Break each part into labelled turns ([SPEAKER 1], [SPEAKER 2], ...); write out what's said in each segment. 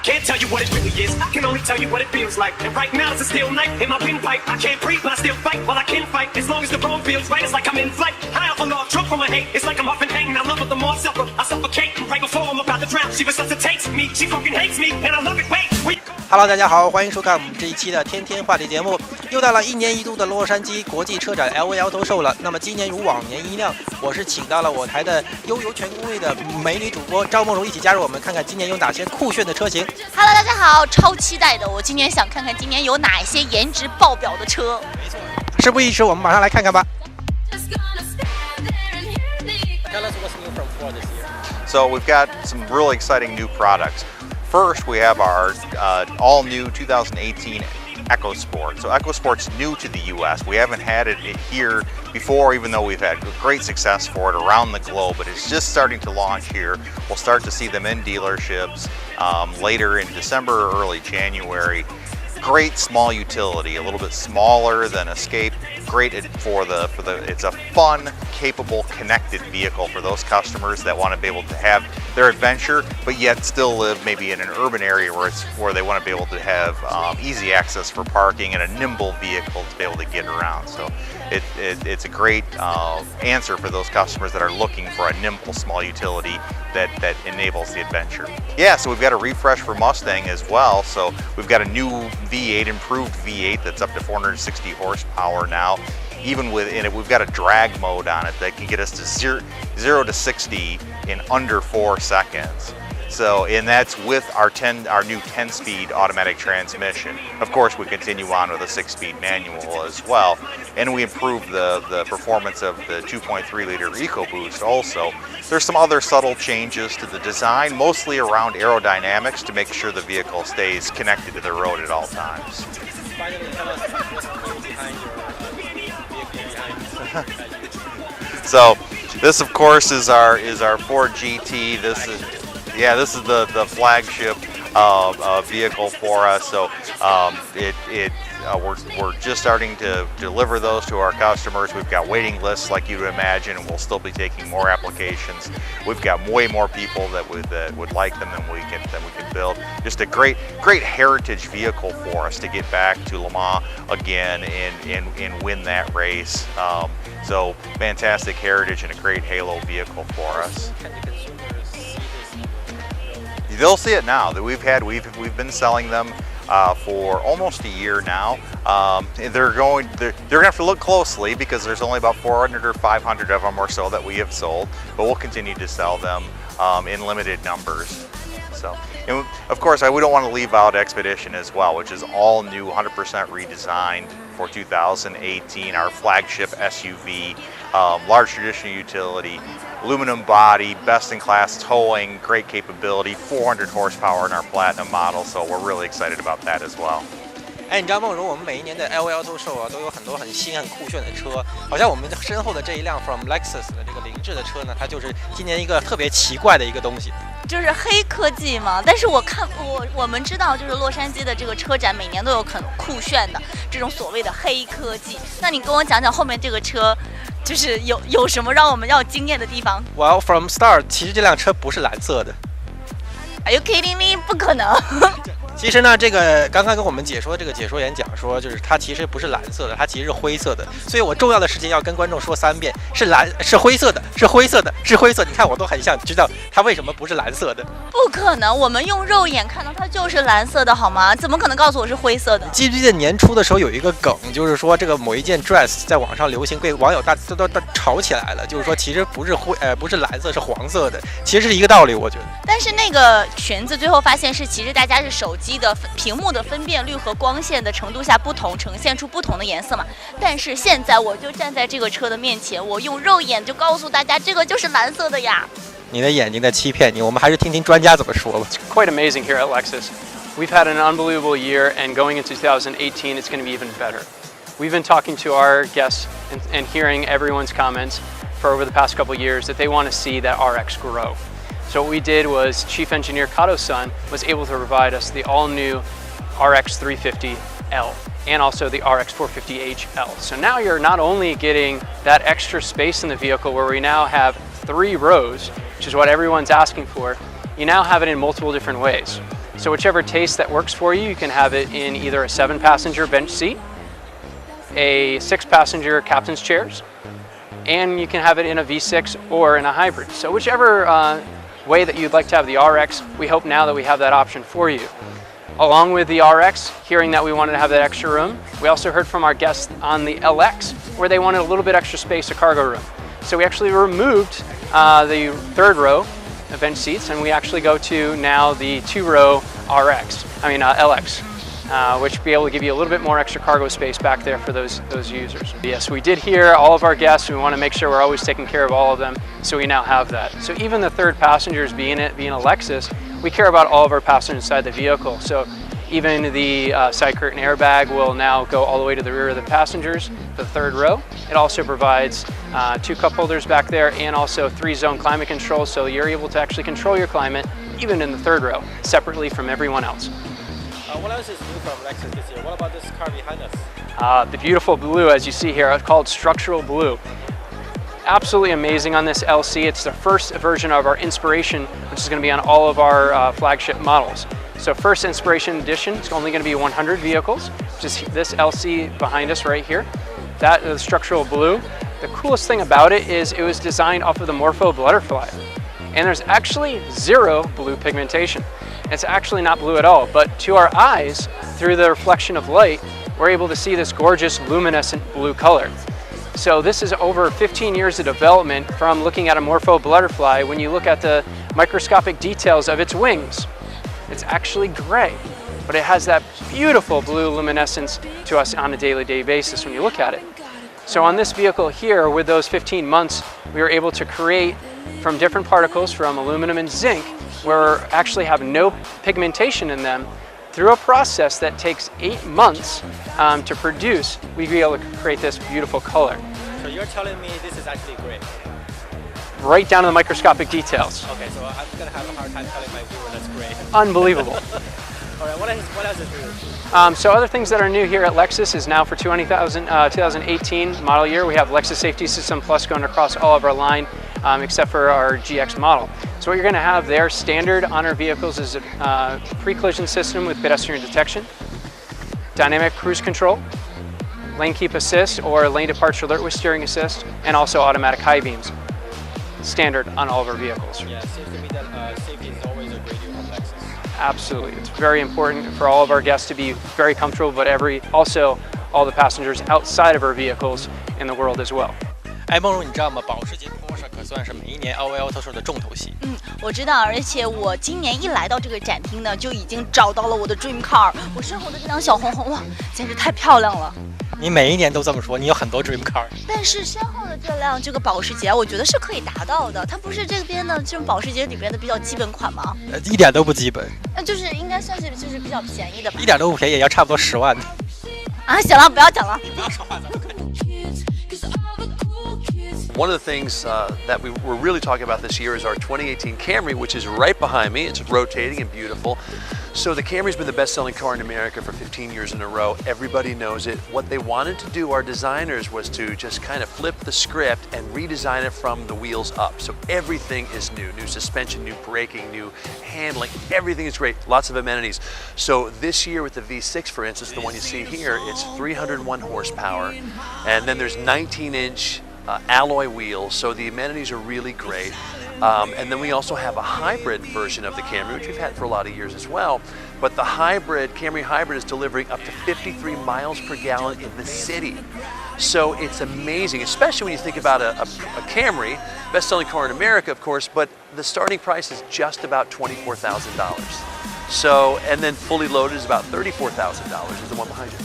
[SPEAKER 1] can't tell you what it really is. I can only tell you what it feels like. And right now it's a steel knife in my windpipe. I can't breathe, but I still fight. Well, I can fight as long as the road feels right. It's like I'm in flight. High off a log, drunk from my hate. It's like I'm off and hanging. I love it the more I suffer. I suffocate. And right before I'm about to drown, she resuscitates me. She fucking hates me, and I love it. Wait,
[SPEAKER 2] Hello， 大家好，欢迎收看我们这一期的天天话题节目。又到了1年1度的洛杉矶国际车展 LA Auto Show 了。那么今年如往年一样，我是请到了我台的悠游全攻略的美女主播赵梦茹一起加入我们，看看今年有哪些酷炫的车型。
[SPEAKER 3] Hello， 大家好，超期待的！我今年想看看今年有哪一些颜值爆表的车。
[SPEAKER 2] 没错，事不宜迟，我们马上来看看吧。Tell us what's new from Ford this year.
[SPEAKER 4] So we've got some really exciting new products. First, we have our all-new 2018 EcoSport. So EcoSport's new to the U.S. We haven't had it here before, even though we've had great success for it around the globe, but it's just starting to launch here. We'll start to see them in dealerships later in December or early January. Great small utility, a little bit smaller than Escape. Great for the it's a fun, capable, connected vehicle for those customers that want to be able to have their adventure, but yet still live maybe in an urban area where they want to be able to have easy access for parking and a nimble vehicle to be able to get around. So it's a great answer for those customers that are looking for a nimble, small utility that enables the adventure. Yeah, so we've got a refresh for Mustang as well. So we've got a new V8, improved V8 that's up to 460 horsepower now. Even within it, we've got a drag mode on it that can get us to 0 to 60 in under 4 seconds. So, and that's with our new 10-speed automatic transmission. Of course, we continue on with a 6-speed manual as well, and we improve the performance of the 2.3-liter EcoBoost also. There's some other subtle changes to the design, mostly around aerodynamics to make sure the vehicle stays connected to the road at all times.
[SPEAKER 2] Finally, tell us what's behind your vehicle.
[SPEAKER 4] So, this of course is our Ford GT. This is the flagship vehicle for us. So we're just starting to deliver those to our customers. We've got waiting lists like you'd imagine, and we'll still be taking more applications. We've got way more people that would like them than we can build. Just a great heritage vehicle for us to get back to Le Mans again and win that race. So fantastic heritage and a great halo vehicle for us. They'll see it now. That we've been selling them for almost a year now. They're gonna have to look closely because there's only about 400 or 500 of them or so that we have sold, but we'll continue to sell them in limited numbers. So, and of course, we don't want to leave out Expedition as well, which is all new, 100% redesigned for 2018. Our flagship SUV, large traditional utility, aluminum body, best-in-class towing, great capability, 400 horsepower in our Platinum model, so we're really excited about that as well.
[SPEAKER 2] 哎，你知道梦茹，我们每一年的 LA Auto Show 啊，都有很多很新、很酷炫的车。好像我们身后的这一辆 From Lexus 的这个凌志的车呢，它就是今年一个特别奇怪的一个东西。
[SPEAKER 3] 就是黑科技嘛，但是我们知道，就是洛杉矶的这个车展每年都有很酷炫的这种所谓的黑科技。那你跟我讲讲后面这个车，就是有什么让我们要惊艳的地方
[SPEAKER 2] ？Well, from start， 其实这辆车不是蓝色的。
[SPEAKER 3] Are you kidding me？ 不可能。
[SPEAKER 2] 其实呢，这个刚刚跟我们解说这个解说员讲说，就是它其实不是蓝色的，它其实是灰色的。所以我重要的事情要跟观众说3遍：是灰色的，是灰色的，是灰色。你看，我都很想知道它为什么不是蓝色的。
[SPEAKER 3] 不可能，我们用肉眼看到它就是蓝色的，好吗？怎么可能告诉我是灰色的？
[SPEAKER 2] 记不记得年初的时候有一个梗，就是说这个某一件 dress 在网上流行，被网友都吵起来了，就是说其实不是蓝色，是黄色的，其实是一个道理，我觉得。
[SPEAKER 3] 但是那个裙子最后发现是，其实大家是手机的屏幕的分辨率和光线的程度下不同，呈现出不同的颜色嘛。但是现在我就站在这个车的面前，我用肉眼就告诉大家，这个就是蓝色的呀。
[SPEAKER 2] 你的眼睛在欺骗你，我们还是听听专家怎么说吧。
[SPEAKER 5] It's quite amazing here at Lexus. We've had an unbelievable year, and going into 2018, it's going to be even better. We've been talking to our guests and hearing everyone's comments for over the past couple of years that they want to see that RX grow. So what we did was Chief Engineer Kato's son was able to provide us the all-new RX 350L and also the RX 450HL. So now you're not only getting that extra space in the vehicle where we now have 3 rows, which is what everyone's asking for, you now have it in multiple different ways. So whichever taste that works for you, you can have it in either a 7-passenger bench seat, a 6-passenger captain's chairs, and you can have it in a V6 or in a hybrid. So whichever way that you'd like to have the RX, we hope now that we have that option for you. Along with the RX, hearing that we wanted to have that extra room, we also heard from our guests on the LX where they wanted a little bit extra space, a cargo room. So we actually removed the 3rd row bench seats, and we actually go to now the 2-row LX, which will be able to give you a little bit more extra cargo space back there for those users. Yes, we did hear all of our guests. We want to make sure we're always taking care of all of them, so we now have that. So even the 3rd passengers being a Lexus, we care about all of our passengers inside the vehicle. So even the side curtain airbag will now go all the way to the rear of the passengers for the 3rd row. It also provides 2 cup holders back there and also 3-zone climate control, so you're able to actually control your climate even in the 3rd row, separately from everyone else.
[SPEAKER 2] What else is new from Lexus this year? What about this car behind us?
[SPEAKER 5] The beautiful blue, as you see here, it's called structural blue. Absolutely amazing on this LC. It's the first version of our Inspiration, which is going to be on all of our flagship models. So first Inspiration edition, it's only going to be 100 vehicles, which is this LC behind us right here. That is structural blue. The coolest thing about it is it was designed off of the Morpho butterfly. And there's actually 0 blue pigmentation. It's actually not blue at all, but to our eyes, through the reflection of light, we're able to see this gorgeous luminescent blue color. So this is over 15 years of development from looking at a Morpho butterfly. When you look at the microscopic details of its wings, it's actually gray, but it has that beautiful blue luminescence to us on a daily basis when you look at it. So on this vehicle here, with those 15 months, we were able to create from different particles from aluminum and zinc, where we actually have no pigmentation in them. Through a process that takes 8 months to produce, we'd be able to create this beautiful color.
[SPEAKER 2] So you're telling me this is actually great?
[SPEAKER 5] Right down to the microscopic details.
[SPEAKER 2] Okay, so I'm going to have a hard time telling my viewer that's great.
[SPEAKER 5] Unbelievable.
[SPEAKER 2] All right, what else is new?
[SPEAKER 5] So other things that are new here at Lexus is now for 2018 model year, we have Lexus Safety System Plus going across all of our line, except for our GX model. So what you're going to have there, standard on our vehicles, is a pre-collision system with pedestrian detection, dynamic cruise control, lane keep assist or lane departure alert with steering assist, and also automatic high beams. Standard on all of our vehicles.
[SPEAKER 2] Yeah, it seems to me that safety is always a great deal from Lexus.
[SPEAKER 5] Absolutely. It's very important for all of our guests to be very comfortable, but also all the passengers outside of our vehicles in the world as well.
[SPEAKER 2] 哎，梦茹，你知道吗？保时捷 Porsche 可算是每一年 LA Auto Show 的重头戏。
[SPEAKER 3] 我知道，而且我今年一来到这个展厅呢，就已经找到了我的 dream car。我身后的这辆小红红，哇，简直太漂亮了。
[SPEAKER 2] 你每一年都这么说，你有很多 dream car。
[SPEAKER 3] 但是身后的这个保时捷，我觉得是可以达到的。它不是这边的这种保时捷里边的比较基本款吗？
[SPEAKER 2] 一点都不基本。
[SPEAKER 3] 就是应该算是就是比较便宜的吧。
[SPEAKER 2] 一点都不便宜，也要差不多10万。
[SPEAKER 3] 啊，行了，不要讲了。
[SPEAKER 2] 你不要说话，咱们快点。
[SPEAKER 6] One of the things that we're really talking about this year is our 2018 Camry, which is right behind me. It's rotating and beautiful. So the Camry's been the best-selling car in America for 15 years in a row. Everybody knows it. What they wanted to do, our designers, was to just kind of flip the script and redesign it from the wheels up. So everything is new. New suspension, new braking, new handling. Everything is great. Lots of amenities. So this year with the V6, for instance, the one you see here, it's 301 horsepower. And then there's 19-inch alloy wheels, so the amenities are really great. And then we also have a hybrid version of the Camry, which we've had for a lot of years as well. But the Camry Hybrid is delivering up to 53 miles per gallon in the city. So it's amazing, especially when you think about a Camry, best-selling car in America, of course, but the starting price is just about $24,000. So, and then fully loaded is about $34,000 is the one behind you.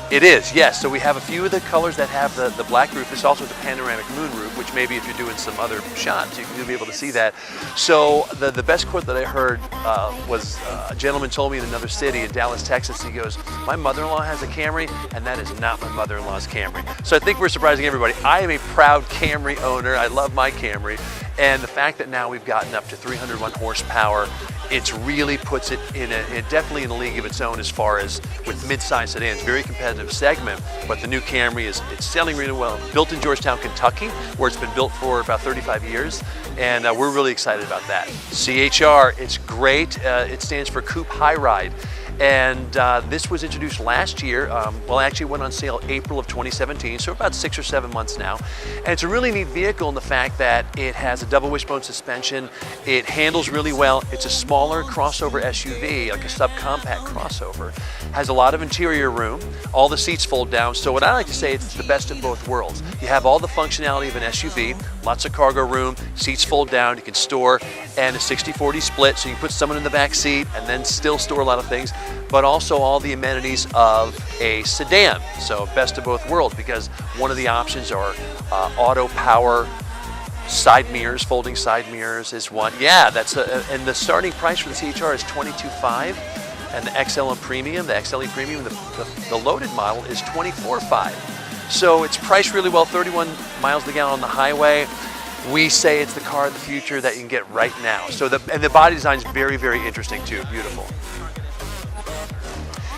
[SPEAKER 6] It is, yes. So we have a few of the colors that have the black roof. There's also the panoramic moon roof, which maybe if you're doing some other shots, you'll be able to see that. So the best quote that I heard was a gentleman told me in another city in Dallas, Texas, he goes, my mother-in-law has a Camry, and that is not my mother-in-law's Camry. So I think we're surprising everybody. I am a proud Camry owner. I love my Camry. And the fact that now we've gotten up to 301 horsepower, it really puts it definitely in a league of its own as far as with mid-size sedans. Very competitive segment, but the new Camry it's selling really well. Built in Georgetown, Kentucky, where it's been built for about 35 years, and we're really excited about that. CHR, it's great. It stands for Coupe High Ride. And this was introduced last year. Well, actually went on sale April of 2017, so about 6 or 7 months now. And it's a really neat vehicle in the fact that it has a double wishbone suspension. It handles really well. It's a smaller crossover SUV, like a subcompact crossover. Has a lot of interior room. All the seats fold down. So what I like to say, it's the best of both worlds. You have all the functionality of an SUV, lots of cargo room, seats fold down, you can store, and a 60-40 split, so you put someone in the back seat and then still store a lot of things, but also all the amenities of a sedan. So best of both worlds, because one of the options are auto power, side mirrors, folding side mirrors is one. Yeah, and the starting price for the CHR is $22,500, and the XL and Premium, the XLE Premium, the loaded model is $24,500. So it's priced really well, 31 miles to the gallon on the highway. We say it's the car of the future that you can get right now. So the body design is very, very interesting too, beautiful.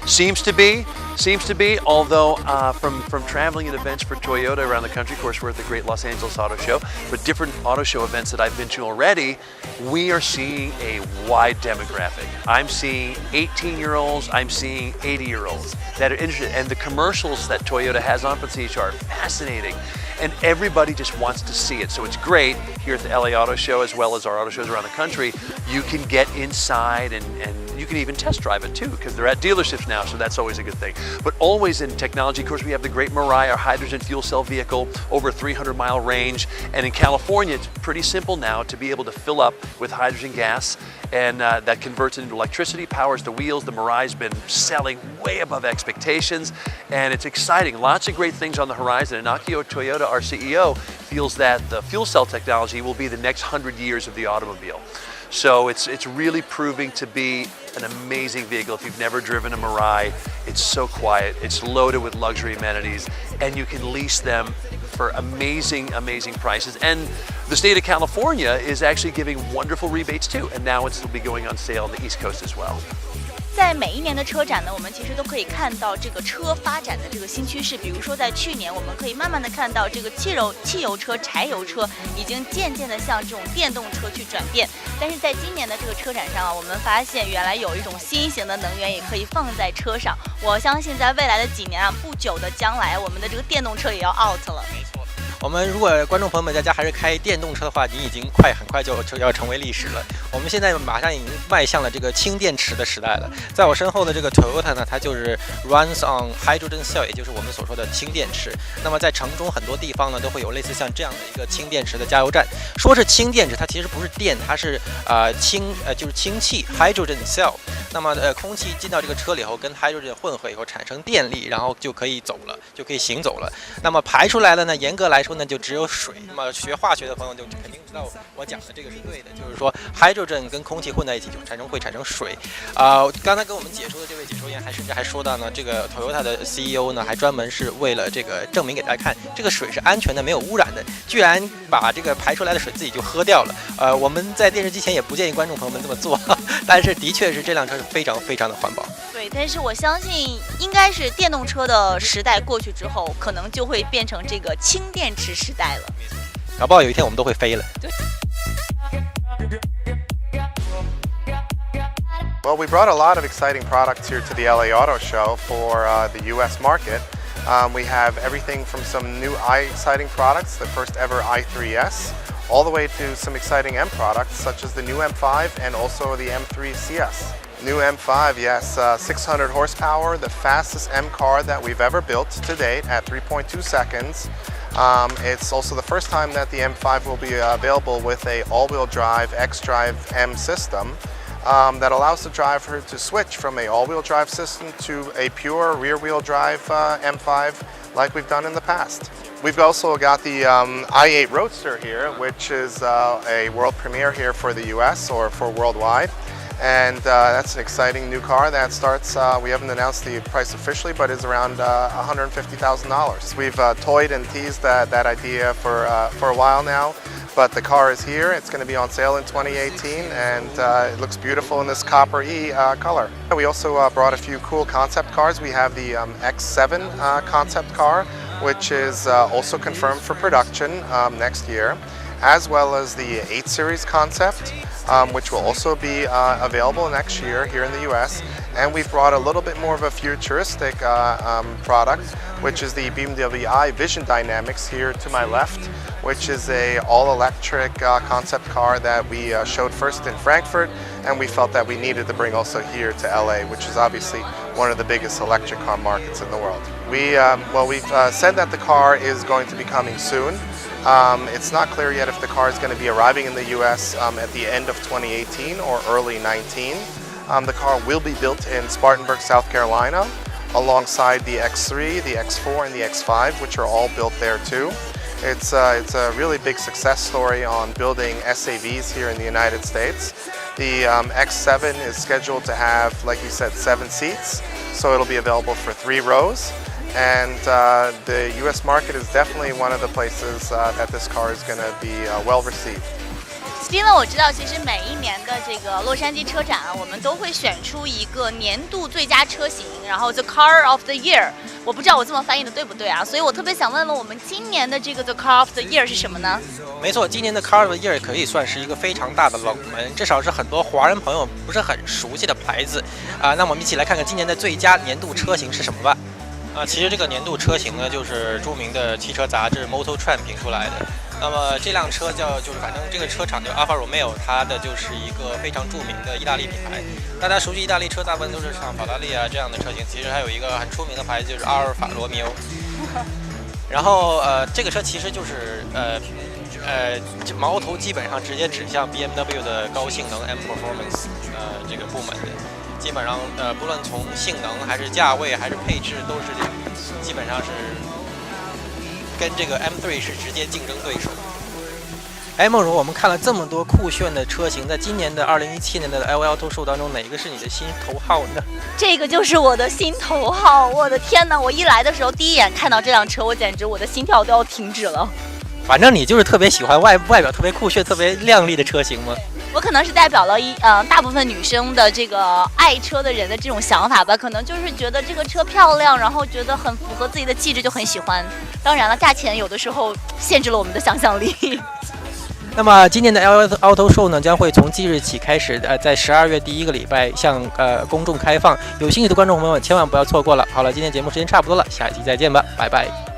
[SPEAKER 6] Seems to be, although from traveling at events for Toyota around the country, of course we're at the great Los Angeles Auto Show, but different auto show events that I've been to already, we are seeing a wide demographic. I'm seeing 18-year-olds, I'm seeing 80-year-olds that are interested, and the commercials that Toyota has on for the CHR are fascinating. And everybody just wants to see it. So it's great here at the LA Auto Show, as well as our auto shows around the country. You can get inside and you can even test drive it too, because they're at dealerships now, so that's always a good thing. But always in technology, of course, we have the great Mirai, our hydrogen fuel cell vehicle, over a 300-mile range. And in California, it's pretty simple now to be able to fill up with hydrogen gas, and that converts it into electricity, powers the wheels. The Mirai's been selling way above expectations, and it's exciting. Lots of great things on the horizon, and Akio Toyoda, our CEO, feels that the fuel cell technology will be the next 100 years of the automobile. So it's really proving to be an amazing vehicle. If you've never driven a Mirai, it's so quiet, it's loaded with luxury amenities, and you can lease them for amazing, amazing prices. And the state of California is actually giving wonderful rebates too, and now it'll be going on sale on the East Coast as well.
[SPEAKER 3] 在每一年的车展呢，我们其实都可以看到这个车发展的这个新趋势。比如说，在去年，我们可以慢慢的看到这个汽油车、柴油车已经渐渐的向这种电动车去转变。但是在今年的这个车展上啊，我们发现原来有一种新型的能源也可以放在车上。我相信在未来的几年啊，不久的将来，我们的这个电动车也要 out 了。没错。
[SPEAKER 2] 我们如果观众朋友们在家还是开电动车的话，你已经很快就要成为历史了。我们现在马上已经迈向了这个氢电池的时代了。在我身后的这个 Toyota 呢，它就是 runs on hydrogen cell， 也就是我们所说的氢电池。那么在城中很多地方呢，都会有类似像这样的一个氢电池的加油站。说是氢电池，它其实不是电，它是就是氢气 hydrogen cell。那么空气进到这个车里后，跟 hydrogen 混合以后产生电力，然后就可以走了，就可以行走了。那么排出来的呢，严格来说呢，就只有水。那么学化学的朋友就肯定知道我讲的这个是对的，就是说 hydrogen 跟空气混在一起就会产生水。刚才跟我们解说的这位解说员甚至还说到呢，这个 Toyota 的 CEO 呢，还专门是为了这个证明给大家看，这个水是安全的、没有污染的，居然把这个排出来的水自己就喝掉了。我们在电视机前也不建议观众朋友们这么做，但是的确是这辆车是非常非常的环保。
[SPEAKER 3] 对，但是我相信应该是电动车的时代过去之后，可能就会变成这个氢电池时代了。
[SPEAKER 2] 搞不好有一天我们都会飞了。对。
[SPEAKER 7] Well, we brought a lot of exciting products here to the LA Auto Show for the US market. We have everything from some new exciting products, the first ever i3S, all the way to some exciting M products such as the new M5 and also the M3 CS. New M5, yes, 600 horsepower, the fastest M car that we've ever built to date at 3.2 seconds. It's also the first time that the M5 will be available with a all-wheel drive xDrive M system that allows the driver to switch from a all-wheel drive system to a pure rear-wheel drive M5 like we've done in the past. We've also got the i8 Roadster here, which is a world premiere here for the US or for worldwide. And that's an exciting new car that starts, we haven't announced the price officially, but is around $150,000. We've toyed and teased that idea for a while now. But the car is here. It's going to be on sale in 2018, and it looks beautiful in this copper E color. We also brought a few cool concept cars. We have the X7 concept car, which is also confirmed for production next year, as well as the 8 Series concept, which will also be available next year here in the US. And we've brought a little bit more of a futuristic product, which is the BMW i Vision Dynamics here to my left, which is a all-electric concept car that we showed first in Frankfurt, and we felt that we needed to bring also here to LA, which is obviously one of the biggest electric car markets in the world. We've said that the car is going to be coming soon. It's not clear yet if the car is going to be arriving in the US at the end of 2018 or early 19. The car will be built in Spartanburg, South Carolina, alongside the X3, the X4, and the X5, which are all built there too. It's a really big success story on building SAVs here in the United States. The X7 is scheduled to have, like you said, 7 seats, so it'll be available for 3 rows. And the US market is definitely one of the places that this car is going to be well received.
[SPEAKER 3] Steven， 我知道，其实每一年的这个洛杉矶车展啊，我们都会选出一个年度最佳车型，然后 The Car of the Year。我不知道我这么翻译的对不对啊，所以我特别想问问我们今年的这个 The Car of the Year 是什么呢？
[SPEAKER 2] 没错，今年的 Car of the Year 可以算是一个非常大的冷门，至少是很多华人朋友不是很熟悉的牌子啊。那我们一起来看看今年的最佳年度车型是什么吧。其实这个年度车型呢，就是著名的汽车杂志 Motor Trend 评出来的。那么这辆车就是反正这个车厂叫 Alfa Romeo， 它的就是一个非常著名的意大利品牌。大家熟悉意大利车，大部分都是像法拉利啊这样的车型。其实还有一个很出名的牌子就是阿尔法罗密欧。然后这个车其实就是矛头基本上直接指向 BMW 的高性能 M Performance 这个部门的。基本上不论从性能还是价位还是配置，都是基本上是跟这个 M3 是直接竞争对手。梦如，我们看了这么多酷炫的车型，在今年的2017年的 LA Auto Show 当中，哪个是你的心头好呢？
[SPEAKER 3] 这个就是我的心头好，我的天哪！我一来的时候第一眼看到这辆车，我简直我的心跳都要停止了。
[SPEAKER 2] 反正你就是特别喜欢外表特别酷炫、特别靓丽的车型吗？
[SPEAKER 3] 我可能是代表了大部分女生的这个爱车的人的这种想法吧，可能就是觉得这个车漂亮，然后觉得很符合自己的气质，就很喜欢。当然了，价钱有的时候限制了我们的想象力。
[SPEAKER 2] 那么今年的 LA Auto Show 呢，将会从即日起开始，在12月第1个礼拜向公众开放。有兴趣的观众朋友们千万不要错过了。好了，今天节目时间差不多了，下一期再见吧，拜拜。